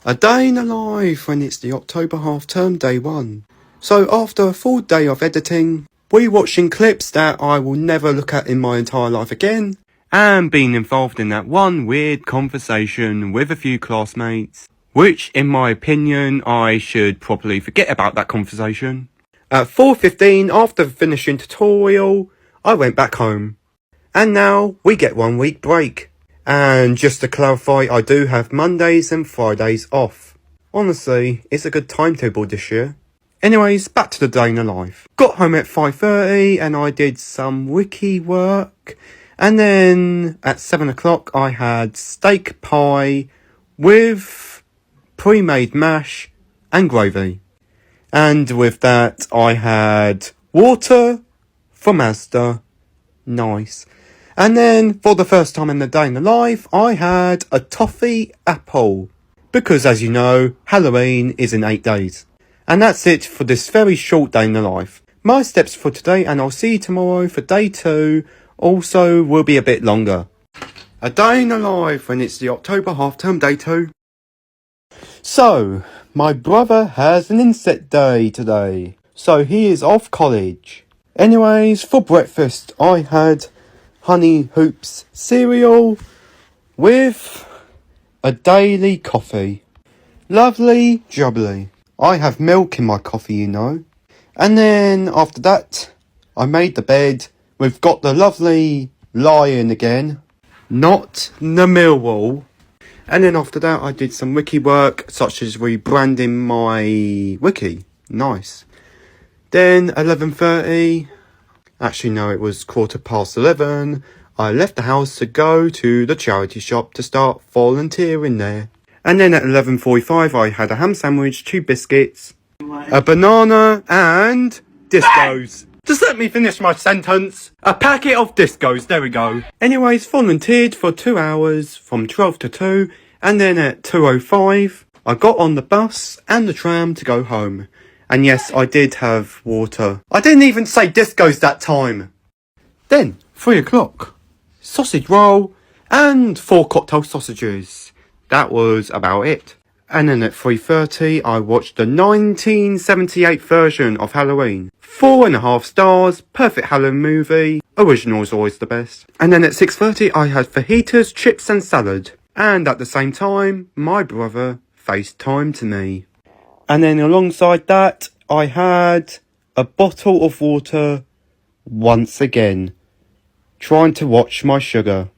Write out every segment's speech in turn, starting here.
A day in the life when it's the October half term day 1. So after a full day of editing, watching clips that I will never look at in my entire life again, and being involved in that one weird conversation with a few classmates, which in my opinion I should probably forget about that conversation. At 4:15 after finishing tutorial, I went back home. And now we get 1 week break. And just to clarify, I do have Mondays and Fridays off. Honestly, it's a good timetable this year. Anyways, back to the day in the life. Got home at 5:30 and I did some wiki work. And then at 7 o'clock I had steak pie with pre-made mash and gravy. And with that I had water from Asda. Nice. And then, for the first time in the day in the life, I had a toffee apple. Because, as you know, Halloween is in 8 days. And that's it for this very short day in the life. My steps for today, and I'll see you tomorrow for day 2, also will be a bit longer. A day in the life when it's the October half-term day 2. So, my brother has an inset day today. So he is off college. Anyways, for breakfast, I had Honey Hoops cereal with a daily coffee. Lovely jubbly. I have milk in my coffee, you know. And then after that, I made the bed. We've got the lovely lion again, not the Millwall. And then after that, I did some wiki work, such as rebranding my wiki. Nice. Then 11:30. Actually, no, it was 11:15. I left the house to go to the charity shop to start volunteering there. And then at 11:45, I had a ham sandwich, 2 biscuits, a banana, and discos. Just let me finish my sentence. A packet of discos, there we go. Anyways, volunteered for 2 hours from 12 to 2. And then at 2:05, I got on the bus and the tram to go home. And yes, I did have water. I didn't even say discos that time. Then, 3 o'clock. Sausage roll and 4 cocktail sausages. That was about it. And then at 3:30, I watched the 1978 version of Halloween. 4.5 stars, perfect Halloween movie. Original is always the best. And then at 6:30, I had fajitas, chips and salad. And at the same time, my brother FaceTimed to me. And then alongside that, I had a bottle of water once again, trying to watch my sugar.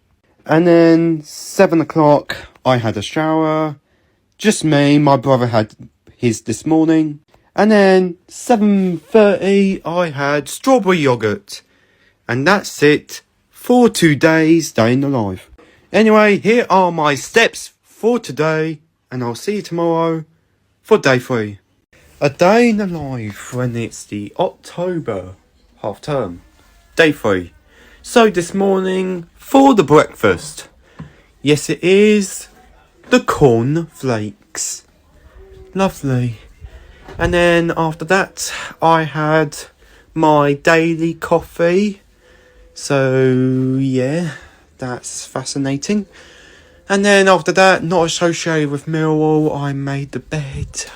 And then 7 o'clock, I had a shower. Just me, my brother had his this morning. And then 7:30, I had strawberry yogurt. And that's it for today's day in the life. Anyway, here are my steps for today, and I'll see you tomorrow for day 3. A day in the life when it's the October half term. Day 3. So this morning, for the breakfast. Yes, it is the corn flakes. Lovely. And then after that, I had my daily coffee. So, yeah, that's fascinating. And then after that, not associated with Millwall, I made the bed.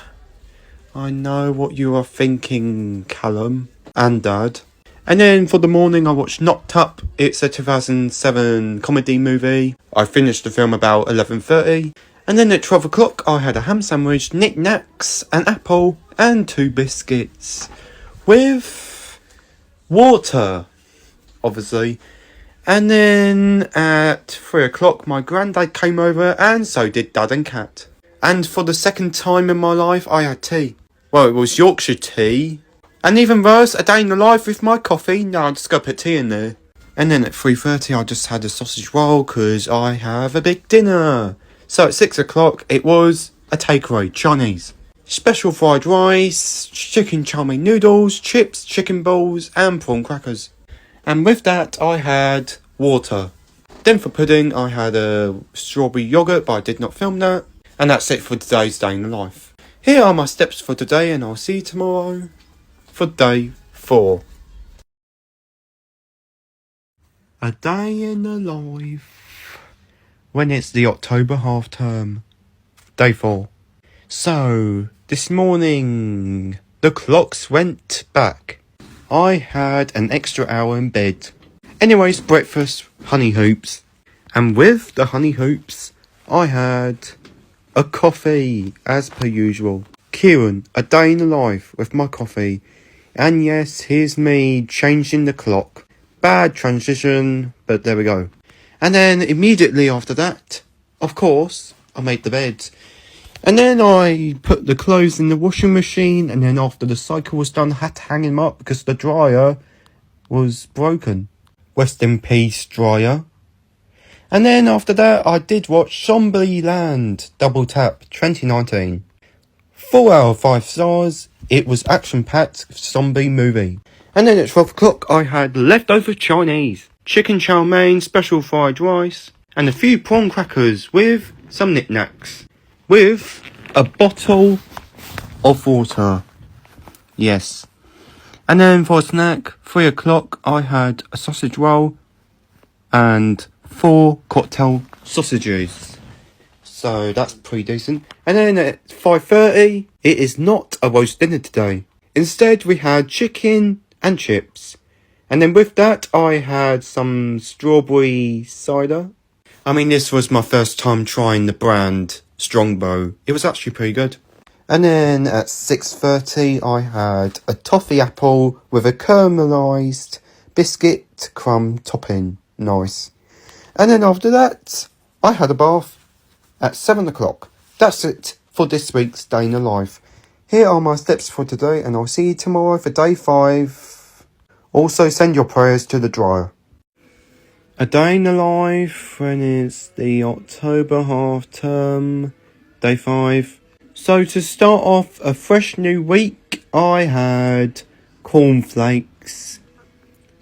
I know what you are thinking, Callum and Dad. And then for the morning, I watched Knocked Up. It's a 2007 comedy movie. I finished the film about 11:30. And then at 12 o'clock, I had a ham sandwich, knickknacks, an apple, and 2 biscuits. With water, obviously. And then at 3 o'clock, my granddad came over, and so did Dad and Kat. And for the second time in my life, I had tea. Well, it was Yorkshire tea. And even worse, a day in the life with my coffee. No, I'm just going to put tea in there. And then at 3:30, I just had a sausage roll, because I have a big dinner. So at 6 o'clock, it was a takeaway, Chinese. Special fried rice, chicken chow mein noodles, chips, chicken balls, and prawn crackers. And with that, I had water. Then for pudding, I had a strawberry yogurt, but I did not film that. And that's it for today's day in the life. Here are my steps for today, and I'll see you tomorrow for day 4. A day in the life when it's the October half term. Day 4. So, this morning, the clocks went back. I had an extra hour in bed. Anyways, breakfast, honey hoops. And with the honey hoops, I had a coffee, as per usual. Kieran, a day in the life with my coffee. And yes, here's me changing the clock. Bad transition, but there we go. And then immediately after that, of course, I made the bed. And then I put the clothes in the washing machine, and then after the cycle was done, I had to hang them up because the dryer was broken. Rest in peace, dryer. And then after that, I did watch Zombieland Double Tap 2019. 4 out of 5 stars. It was action-packed zombie movie. And then at 12 o'clock, I had leftover Chinese. Chicken chow mein, special fried rice, and a few prawn crackers with some knickknacks. With a bottle of water. Yes. And then for a snack, 3 o'clock, I had a sausage roll and 4 cocktail sausages. So that's pretty decent. And then at 5:30, it is not a roast dinner today. Instead, we had chicken and chips. And then with that, I had some strawberry cider. I mean, this was my first time trying the brand Strongbow. It was actually pretty good. And then at 6:30, I had a toffee apple with a caramelised biscuit crumb topping. Nice. And then after that, I had a bath at 7 o'clock. That's it for this week's Day in the Life. Here are my steps for today, and I'll see you tomorrow for day 5. Also, send your prayers to the dryer. A day in the life when it's the October half term, day 5. So to start off a fresh new week, I had cornflakes.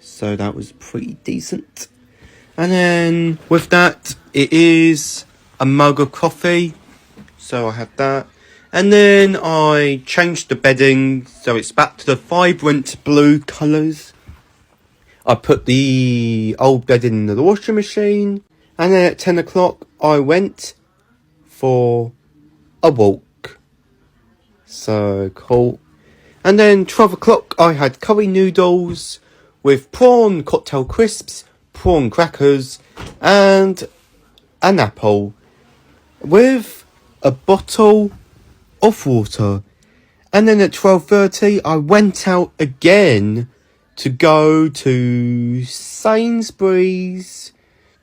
So that was pretty decent. And then with that, it is a mug of coffee. So I had that. And then I changed the bedding so it's back to the vibrant blue colours. I put the old bed in the washing machine. And then at 10 o'clock, I went for a walk. So cool. And then 12 o'clock, I had curry noodles with prawn cocktail crisps, prawn crackers, and an apple with a bottle of water. And then at 12:30, I went out again to go to Sainsbury's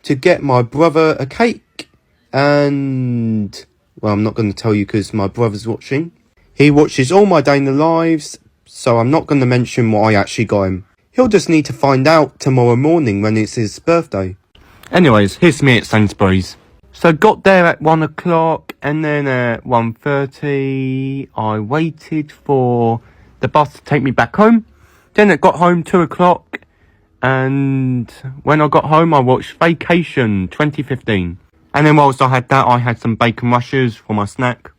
to get my brother a cake. And, well, I'm not going to tell you because my brother's watching. He watches all my day in the lives, so I'm not going to mention what I actually got him. He'll just need to find out tomorrow morning when it's his birthday. Anyways, here's me at Sainsbury's. So got there at 1 o'clock, and then at 1:30, I waited for the bus to take me back home. Then it got home 2 o'clock, and when I got home, I watched Vacation 2015. And then whilst I had that, I had some bacon rushes for my snack.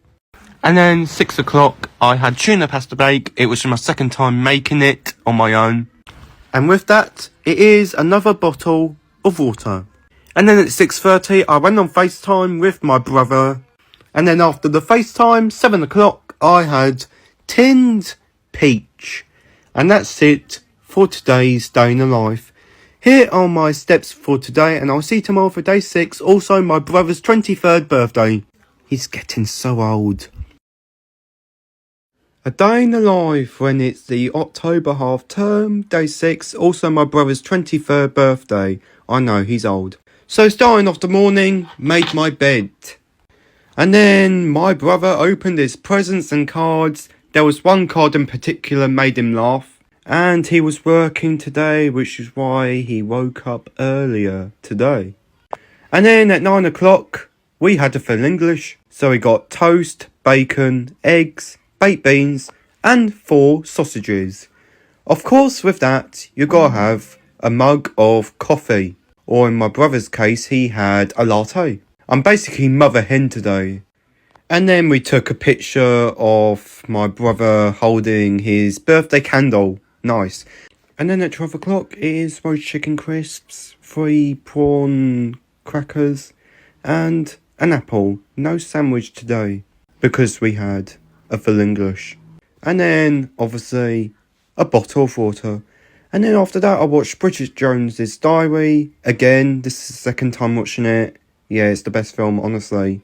And then 6 o'clock, I had tuna pasta bake. It was my second time making it on my own. And with that, it is another bottle of water. And then at 6:30, I went on FaceTime with my brother. And then after the FaceTime, 7 o'clock, I had tinned peach. And that's it for today's Day in the Life. Here are my steps for today, and I'll see you tomorrow for day 6. Also, my brother's 23rd birthday. He's getting so old. A day in the life when it's the October half term, day 6. Also, my brother's 23rd birthday. I know, he's old. So starting off the morning, made my bed. And then my brother opened his presents and cards. There was one card in particular made him laugh. And he was working today, which is why he woke up earlier today. And then at 9 o'clock, we had to fill English. So we got toast, bacon, eggs, baked beans, and 4 sausages. Of course, with that, you gotta have a mug of coffee. Or in my brother's case, he had a latte. I'm basically mother hen today. And then we took a picture of my brother holding his birthday candle. Nice. And then at 12 o'clock, it is roast chicken crisps, 3 prawn crackers, and an apple. No sandwich today. because we had a full English. And then, obviously, a bottle of water. And then after that, I watched Bridget Jones's Diary. Again, this is the second time watching it. Yeah, it's the best film, honestly.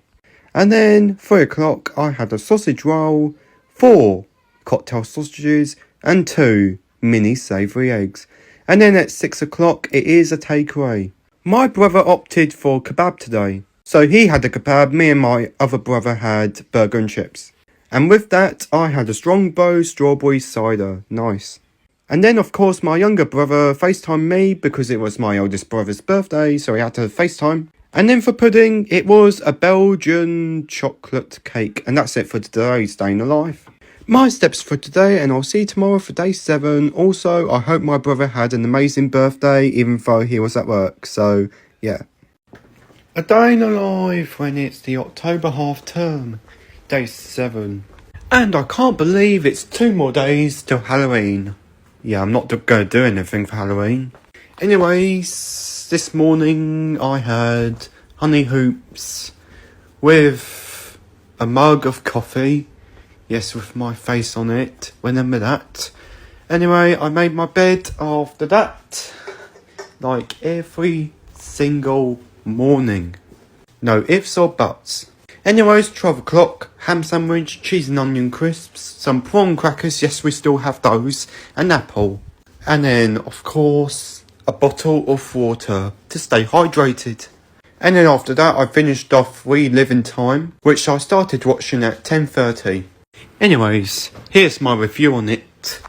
And then, 3 o'clock, I had a sausage roll, 4 cocktail sausages, and 2 mini savoury eggs. And then at 6 o'clock, it is a takeaway. My brother opted for kebab today. So he had a kebab, me and my other brother had burger and chips. And with that, I had a Strongbow strawberry cider. Nice. And then, of course, my younger brother FaceTimed me because it was my eldest brother's birthday, so he had to FaceTime. And then for pudding, it was a Belgian chocolate cake. And that's it for today's Day in the Life. My steps for today, and I'll see you tomorrow for day 7. Also, I hope my brother had an amazing birthday, even though he was at work. So, yeah. A day in the life when it's the October half term, day 7. And I can't believe it's 2 more days till Halloween. Yeah, I'm not going to do anything for Halloween. Anyways, this morning I had honey hoops with a mug of coffee. Yes, with my face on it. Remember that. Anyway, I made my bed after that. Like every single morning. No ifs or buts. Anyways, 12 o'clock, ham sandwich, cheese and onion crisps, some prawn crackers, yes we still have those, an apple. And then, of course, a bottle of water to stay hydrated. And then after that I finished off We Live in Time, which I started watching at 10:30. Anyways, here's my review on it.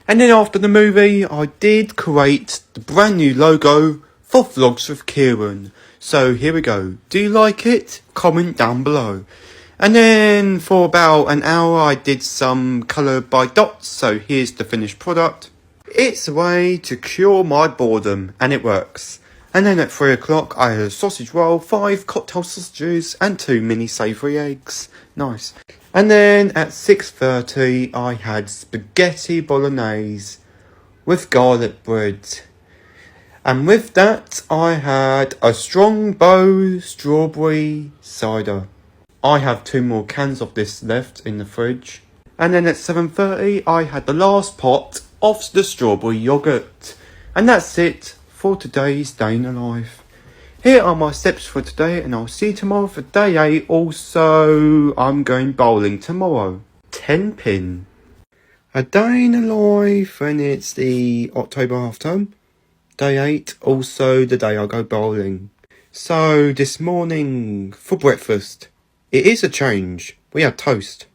And then after the movie, I did create the brand new logo for Vlogs with Kieran. So here we go. Do you like it? Comment down below. And then for about an hour I did some colour by dots. So here's the finished product. It's a way to cure my boredom, and it works. And then at 3 o'clock I had a sausage roll, 5 cocktail sausages and 2 mini savoury eggs. Nice. And then at 6:30 I had spaghetti bolognese with garlic bread. And with that, I had a Strongbow strawberry cider. I have 2 more cans of this left in the fridge. And then at 7:30, I had the last pot of the strawberry yoghurt. And that's it for today's Day in the Life. Here are my steps for today, and I'll see you tomorrow for day 8. Also, I'm going bowling tomorrow. 10 pin. A day in the life when it's the October half term. Day 8, also the day I go bowling. So, this morning, for breakfast, it is a change. We had toast.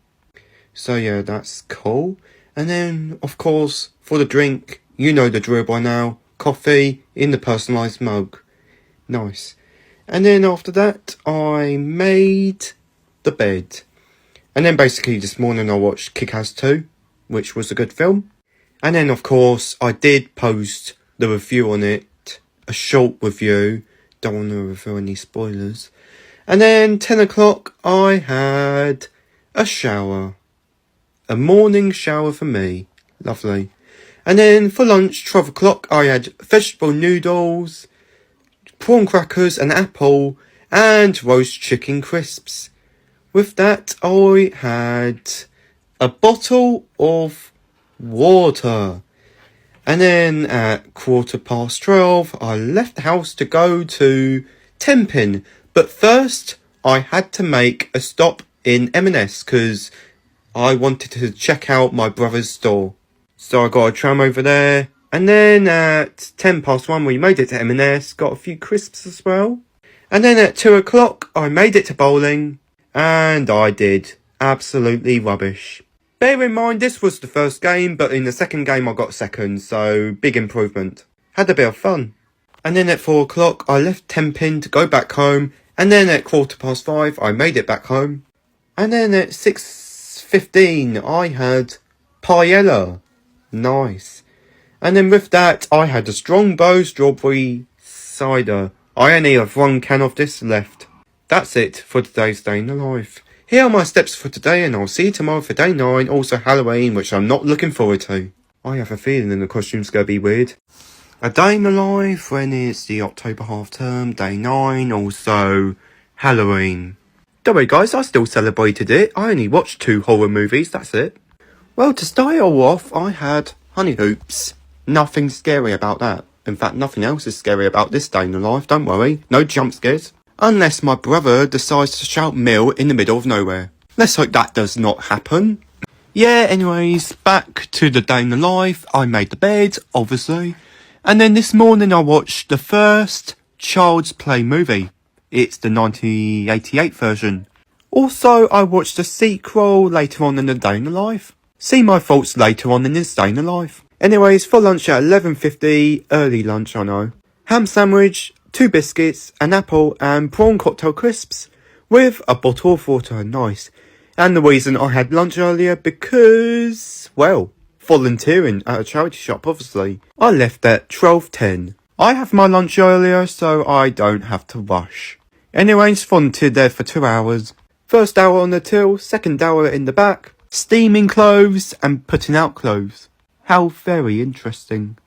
So yeah, that's cool. And then, of course, for the drink, you know the drill by now. Coffee in the personalised mug. Nice. And then after that, I made the bed. And then basically this morning I watched Kick-Ass 2, which was a good film. And then, of course, I did post the review on it, a short review, don't want to reveal any spoilers. And then 10 o'clock I had a shower, a morning shower for me, lovely. And then for lunch, 12 o'clock I had vegetable noodles, prawn crackers, an apple and roast chicken crisps. With that I had a bottle of water. And then at 12:15, I left the house to go to Tenpin. But first, I had to make a stop in M&S because I wanted to check out my brother's store. So I got a tram over there. And then at 1:10, we made it to M&S, got a few crisps as well. And then at 2 o'clock, I made it to bowling. And I did absolutely rubbish. Bear in mind, this was the first game, but in the second game I got second, so big improvement. Had a bit of fun. And then at 4 o'clock, I left Tenpin to go back home, and then at 5:15, I made it back home. And then at 6:15, I had paella. Nice. And then with that, I had a Strongbow strawberry cider. I only have 1 can of this left. That's it for today's Day in the Life. Here are my steps for today, and I'll see you tomorrow for day 9, also Halloween, which I'm not looking forward to. I have a feeling the costume's going to be weird. A day in the life when it's the October half term, day 9, also Halloween. Don't worry guys, I still celebrated it. I only watched 2 horror movies, that's it. Well, to start all off, I had Honey Hoops. Nothing scary about that. In fact, nothing else is scary about this day in the life, don't worry. No jump scares. Unless my brother decides to shout "Mill" in the middle of nowhere. Let's hope that does not happen. Yeah, anyways, back to the day in the life. I made the bed, obviously. And then this morning I watched the first Child's Play movie. It's the 1988 version. Also, I watched the sequel later on in the day in the life. See my thoughts later on in this day in the life. Anyways, for lunch at 11:50, early lunch I know. Ham sandwich, 2 biscuits, an apple and prawn cocktail crisps with a bottle of water, nice. And the reason I had lunch earlier because, well, volunteering at a charity shop obviously. I left at 12:10. I have my lunch earlier so I don't have to rush. Anyways, volunteered there for 2 hours. First hour on the till, second hour in the back. Steaming clothes and putting out clothes. How very interesting.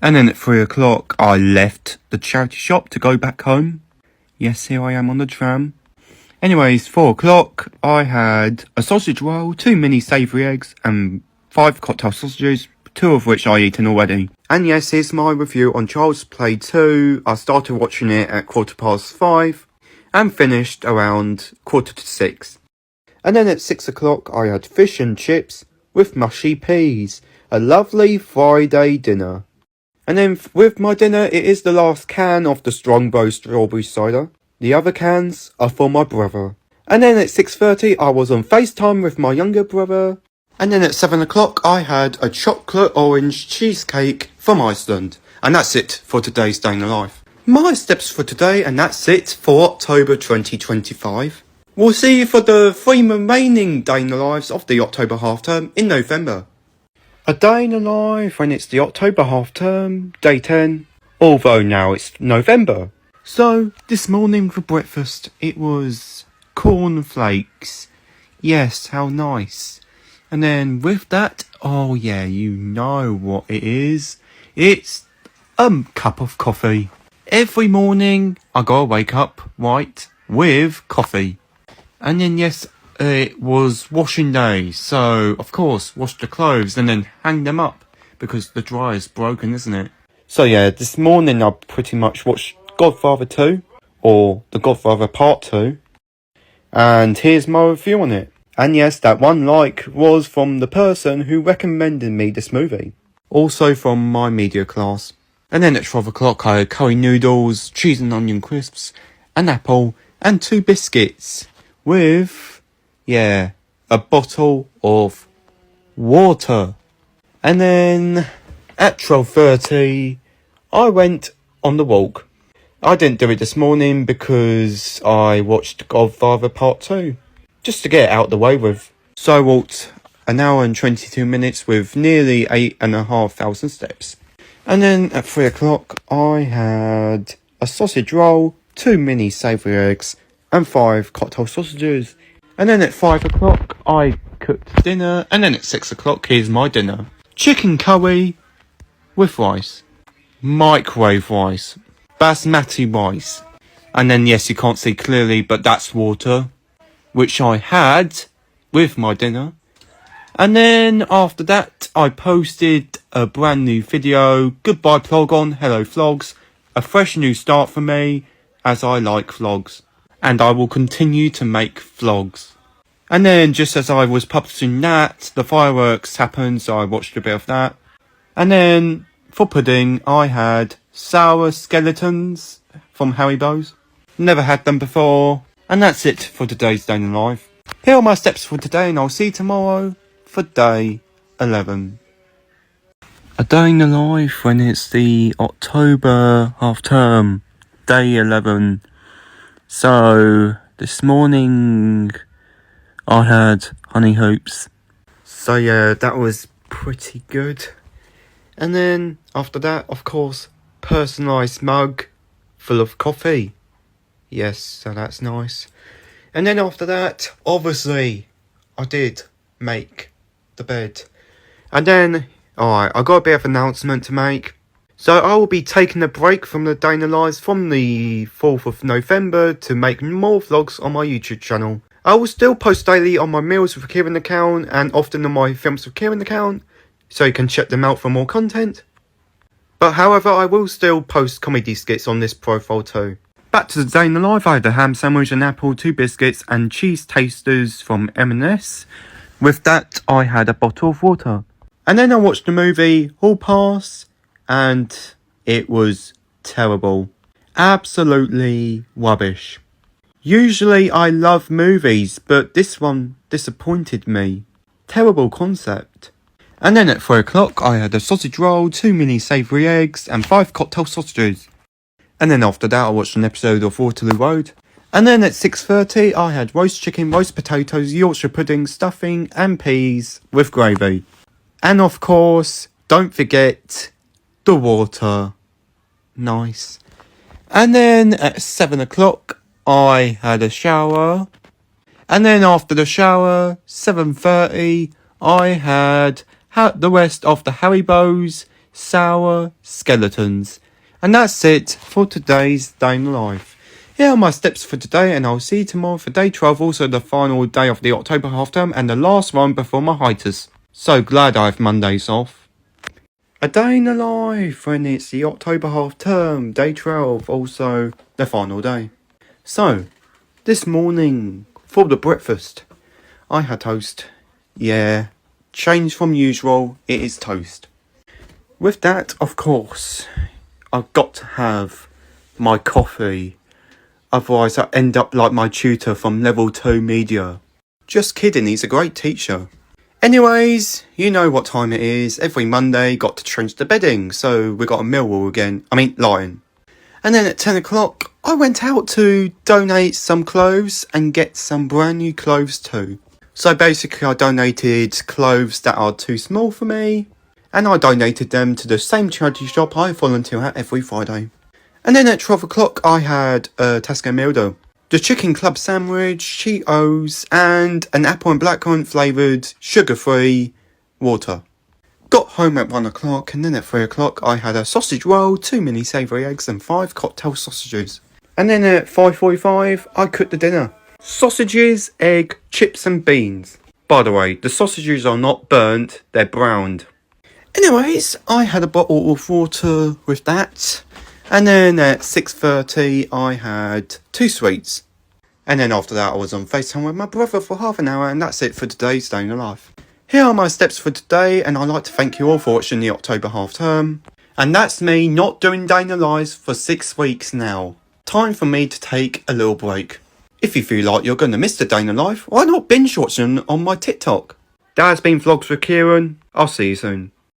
And then at 3 o'clock, I left the charity shop to go back home. Yes, here I am on the tram. Anyways, 4 o'clock, I had a sausage roll, 2 mini savoury eggs, and 5 cocktail sausages, 2 of which I eaten already. And yes, here's my review on Child's Play 2. I started watching it at 5:15, and finished around 6:15. And then at 6 o'clock, I had fish and chips with mushy peas. A lovely Friday dinner. And then with my dinner, it is the last can of the Strongbow strawberry cider. The other cans are for my brother. And then at 6:30, I was on FaceTime with my younger brother. And then at 7 o'clock, I had a chocolate orange cheesecake from Iceland. And that's it for today's Day in the Life. My steps for today, and that's it for October 2025. We'll see you for the 3 remaining Day in the Lives of the October half term in November. A day in the life when it's the October half term, day 10, although now it's November. So, this morning for breakfast, it was cornflakes. Yes, how nice. And then with that, oh yeah, you know what it is. It's a cup of coffee. Every morning, I gotta wake up, right, with coffee. And then yes, it was washing day, so of course wash the clothes and then hang them up because the dryer's broken, isn't it? So yeah, this morning I pretty much watched Godfather 2 or The Godfather Part 2, and here's my review on it. And yes, that 1 like was from the person who recommended me this movie, also from my media class. And then at 12 o'clock I had curry noodles, cheese and onion crisps, an apple and 2 biscuits with, yeah, a bottle of water. And then at 12:30, I went on the walk. I didn't do it this morning because I watched Godfather Part 2, just to get it out the way with. So I walked 1 hour and 22 minutes with nearly 8,500 steps. And then at 3 o'clock, I had a sausage roll, 2 mini savoury eggs, and 5 cocktail sausages. And then at 5 o'clock, I cooked dinner. And then at 6 o'clock, here's my dinner. Chicken curry with rice. Microwave rice. Basmati rice. And then, yes, you can't see clearly, but that's water, which I had with my dinner. And then after that, I posted a brand new video. Goodbye Plogon, hello vlogs. A fresh new start for me, as I like vlogs. And I will continue to make vlogs. And then just as I was publishing that, the fireworks happened, so I watched a bit of that. And then for pudding, I had sour skeletons from Haribo's. Never had them before. And that's it for today's Day in the Life. Here are my steps for today, and I'll see you tomorrow for day 11. A day in the life when it's the October half term, day 11. So, this morning I had honey hoops. So yeah, that was pretty good. And then after that, of course, personalised mug full of coffee. Yes, so that's nice. And then after that, obviously, I did make the bed. And then, alright, I got a bit of an announcement to make. So I will be taking a break from the Day in the Lives from the 4th of November to make more vlogs on my YouTube channel. I will still post daily on my Meals with Kieran account and often on my Films with Kieran account, so you can check them out for more content. But however, I will still post comedy skits on this profile too. Back to the day in the life, I had a ham sandwich, an apple, 2 biscuits and cheese tasters from M&S. With that, I had a bottle of water. And then I watched the movie Hall Pass, and it was terrible. Absolutely rubbish. Usually I love movies, but this one disappointed me. Terrible concept. And then at 3 o'clock I had a sausage roll, 2 mini savoury eggs and 5 cocktail sausages. And then after that I watched an episode of Waterloo Road. And then at 6:30 I had roast chicken, roast potatoes, Yorkshire pudding, stuffing and peas with gravy. And of course, don't forget the water. Nice. And then at 7 o'clock I had a shower. And then after the shower, 7:30, I had the rest of the Haribo's sour skeletons. And that's it for today's day in the life. Here are my steps for today, and I'll see you tomorrow for day 12, also the final day of the October half term and the last one before my hiatus. So glad I have Mondays off. A day in the life when it's the October half term, day 12, also the final day. So, this morning, for the breakfast, I had toast. Yeah, change from usual, it is toast. With that, of course, I've got to have my coffee. Otherwise, I end up like my tutor from Level 2 Media. Just kidding, he's a great teacher. Anyways, you know what time it is. Every Monday, got to change the bedding. So, we got a Millwall again. Lion. And then at 10 o'clock, I went out to donate some clothes and get some brand new clothes too. So basically I donated clothes that are too small for me, and I donated them to the same charity shop I volunteer at every Friday. And then at 12 o'clock I had a Tesco meal deal. The chicken club sandwich, Cheetos, and an apple and blackcurrant flavoured, sugar-free water. Got home at 1 o'clock, and then at 3 o'clock I had a sausage roll, 2 mini savoury eggs and 5 cocktail sausages. And then at 5:45 I cooked the dinner. Sausages, egg, chips and beans. By the way, the sausages are not burnt, they're browned. Anyways, I had a bottle of water with that. And then at 6:30 I had 2 sweets. And then after that I was on FaceTime with my brother for half an hour, and that's it for today's Day in the Life. Here are my steps for today, and I'd like to thank you all for watching the October half term. And that's me not doing Day in the Life for 6 weeks now. Time for me to take a little break. If you feel like you're going to miss the Day in the Life, why not binge watch them on my TikTok? That has been Vlogs with Kieran. I'll see you soon.